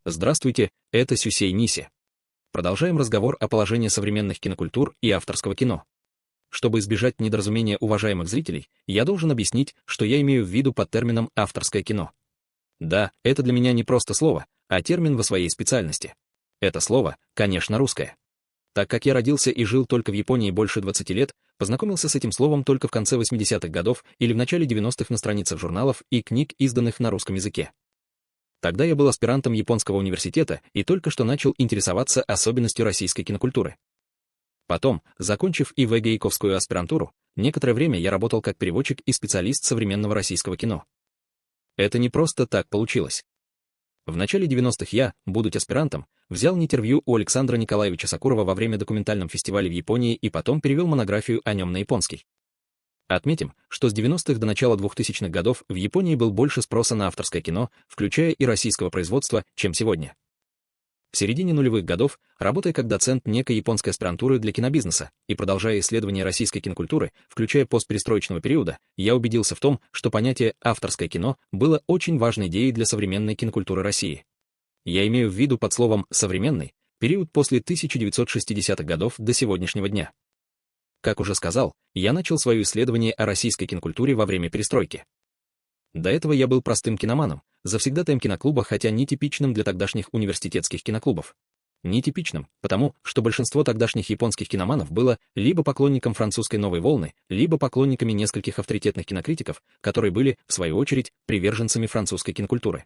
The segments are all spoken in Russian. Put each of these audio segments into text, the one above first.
Здравствуйте, это Сюсей Ниси. Продолжаем разговор о положении современных кинокультур и авторского кино. Чтобы избежать недоразумения уважаемых зрителей, я должен объяснить, что я имею в виду под термином «авторское кино». Да, это для меня не просто слово, а термин во своей специальности. Это слово, конечно, русское. Так как я родился и жил только в Японии больше 20 лет, познакомился с этим словом только в конце 80-х годов или в начале 90-х на страницах журналов и книг, изданных на русском языке. Тогда я был аспирантом японского университета и только что начал интересоваться особенностью российской кинокультуры. Потом, закончив и ВГИковскую аспирантуру, некоторое время я работал как переводчик и специалист современного российского кино. Это не просто так получилось. В начале 90-х я, будучи аспирантом, взял интервью у Александра Николаевича Сокурова во время документального фестиваля в Японии и потом перевел монографию о нем на японский. Отметим, что с 90-х до начала 2000-х годов в Японии был больше спроса на авторское кино, включая и российского производства, чем сегодня. В середине нулевых годов, работая как доцент некой японской аспирантуры для кинобизнеса и продолжая исследования российской кинокультуры, включая постперестроечного периода, я убедился в том, что понятие «авторское кино» было очень важной идеей для современной кинокультуры России. Я имею в виду под словом «современный» период после 1960-х годов до сегодняшнего дня. Как уже сказал, я начал свое исследование о российской кинокультуре во время перестройки. До этого я был простым киноманом, завсегдатаем киноклуба, хотя нетипичным для тогдашних университетских киноклубов. Нетипичным, потому что большинство тогдашних японских киноманов было либо поклонником французской новой волны, либо поклонниками нескольких авторитетных кинокритиков, которые были, в свою очередь, приверженцами французской кинокультуры.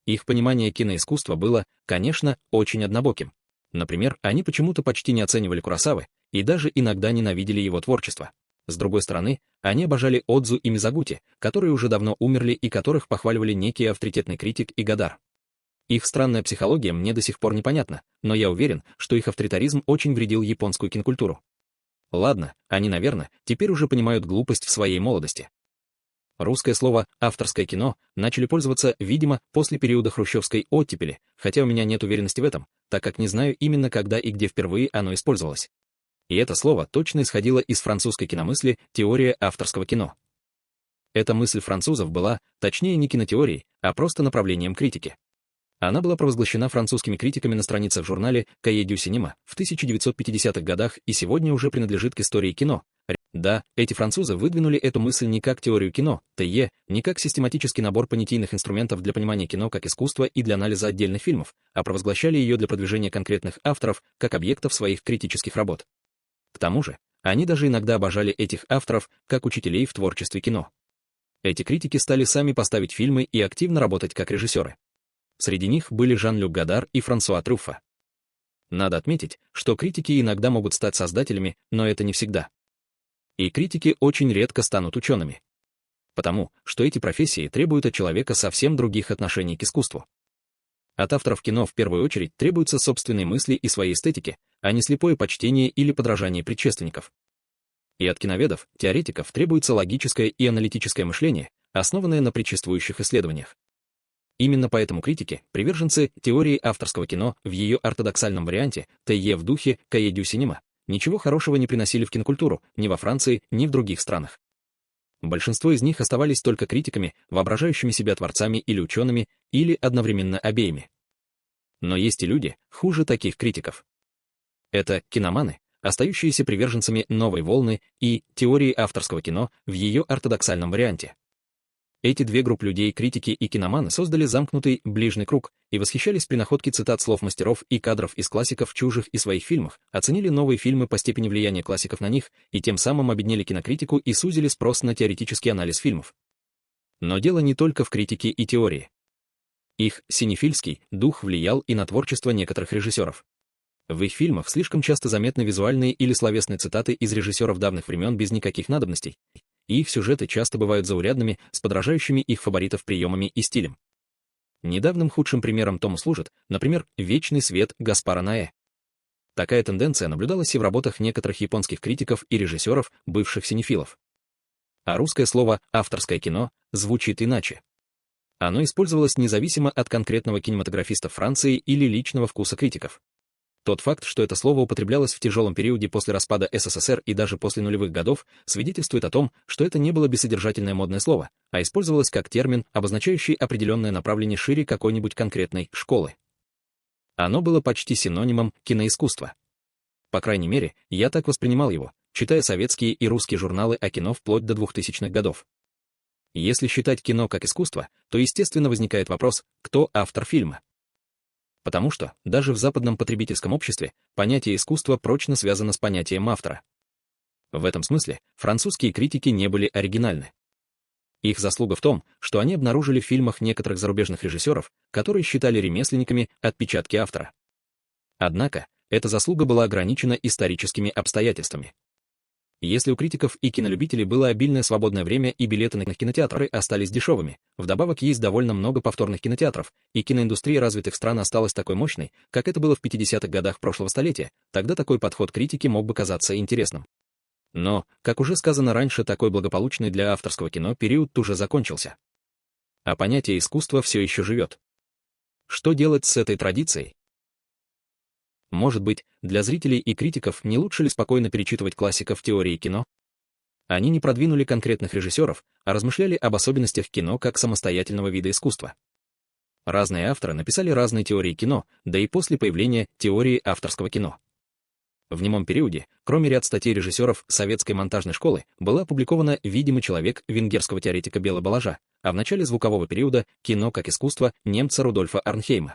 Их понимание киноискусства было, конечно, очень однобоким. Например, они почему-то почти не оценивали Куросавы и даже иногда ненавидели его творчество. С другой стороны, они обожали Одзу и Мизагути, которые уже давно умерли и которых похваливали некий авторитетный критик и Годар. Их странная психология мне до сих пор непонятна, но я уверен, что их авторитаризм очень вредил японскую кинокультуру. Ладно, они, наверное, теперь уже понимают глупость в своей молодости. Русское слово «авторское кино» начали пользоваться, видимо, после периода хрущевской оттепели, хотя у меня нет уверенности в этом, так как не знаю именно когда и где впервые оно использовалось. И это слово точно исходило из французской киномысли «теория авторского кино». Эта мысль французов была, точнее, не кинотеорией, а просто направлением критики. Она была провозглашена французскими критиками на страницах в журнале «Cahiers du Cinéma» в 1950-х годах и сегодня уже принадлежит к истории кино. Да, эти французы выдвинули эту мысль не как теорию кино, ТЕ, не как систематический набор понятийных инструментов для понимания кино как искусства и для анализа отдельных фильмов, а провозглашали ее для продвижения конкретных авторов как объектов своих критических работ. К тому же, они даже иногда обожали этих авторов как учителей в творчестве кино. Эти критики стали сами поставить фильмы и активно работать как режиссеры. Среди них были Жан-Люк Годар и Франсуа Трюффо. Надо отметить, что критики иногда могут стать создателями, но это не всегда. И критики очень редко станут учеными. Потому что эти профессии требуют от человека совсем других отношений к искусству. От авторов кино в первую очередь требуются собственные мысли и своей эстетики, а не слепое почтение или подражание предшественников. И от киноведов, теоретиков требуется логическое и аналитическое мышление, основанное на предшествующих исследованиях. Именно поэтому критики, приверженцы теории авторского кино в ее ортодоксальном варианте, ТЕ в духе «Cahiers du Cinéma», ничего хорошего не приносили в кинокультуру ни во Франции, ни в других странах. Большинство из них оставались только критиками, воображающими себя творцами или учеными, или одновременно обеими. Но есть и люди, хуже таких критиков. Это киноманы, остающиеся приверженцами новой волны и теории авторского кино в ее ортодоксальном варианте. Эти две группы людей, критики и киноманы, создали замкнутый ближний круг и восхищались при находке цитат слов мастеров и кадров из классиков в чужих и своих фильмах, оценили новые фильмы по степени влияния классиков на них и тем самым обеднели кинокритику и сузили спрос на теоретический анализ фильмов. Но дело не только в критике и теории. Их синефильский дух влиял и на творчество некоторых режиссеров. В их фильмах слишком часто заметны визуальные или словесные цитаты из режиссеров давних времен без никаких надобностей, и их сюжеты часто бывают заурядными, с подражающими их фаворитов приемами и стилем. Недавним худшим примером тому служит, например, «Вечный свет» Гаспара Ноэ. Такая тенденция наблюдалась и в работах некоторых японских критиков и режиссеров, бывших синефилов. А русское слово «авторское кино» звучит иначе. Оно использовалось независимо от конкретного кинематографиста Франции или личного вкуса критиков. Тот факт, что это слово употреблялось в тяжелом периоде после распада СССР и даже после нулевых годов, свидетельствует о том, что это не было бессодержательное модное слово, а использовалось как термин, обозначающий определенное направление шире какой-нибудь конкретной школы. Оно было почти синонимом киноискусства. По крайней мере, я так воспринимал его, читая советские и русские журналы о кино вплоть до 2000-х годов. Если считать кино как искусство, то естественно возникает вопрос, кто автор фильма. Потому что, даже в западном потребительском обществе, понятие искусства прочно связано с понятием автора. В этом смысле французские критики не были оригинальны. Их заслуга в том, что они обнаружили в фильмах некоторых зарубежных режиссеров, которые считали ремесленниками отпечатки автора. Однако, эта заслуга была ограничена историческими обстоятельствами. Если у критиков и кинолюбителей было обильное свободное время и билеты на кинотеатры остались дешевыми, вдобавок есть довольно много повторных кинотеатров, и киноиндустрия развитых стран осталась такой мощной, как это было в 50-х годах прошлого столетия, тогда такой подход критики мог бы казаться интересным. Но, как уже сказано раньше, такой благополучный для авторского кино период уже закончился. А понятие искусства все еще живет. Что делать с этой традицией? Может быть, для зрителей и критиков не лучше ли спокойно перечитывать классиков теории кино? Они не продвинули конкретных режиссеров, а размышляли об особенностях кино как самостоятельного вида искусства. Разные авторы написали разные теории кино, да и после появления теории авторского кино. В немом периоде, кроме ряд статей режиссеров советской монтажной школы, была опубликована «Видимый человек» венгерского теоретика Бела Балажа, а в начале звукового периода «Кино как искусство» немца Рудольфа Арнхейма.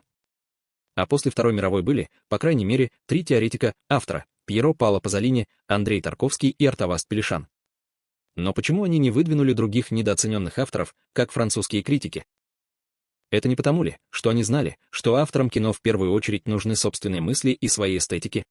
А после Второй мировой были, по крайней мере, 3 теоретика-автора – Пьеро Паоло Пазолини, Андрей Тарковский и Артаваст Пелишан. Но почему они не выдвинули других недооцененных авторов, как французские критики? Это не потому ли, что они знали, что авторам кино в первую очередь нужны собственные мысли и свои эстетики?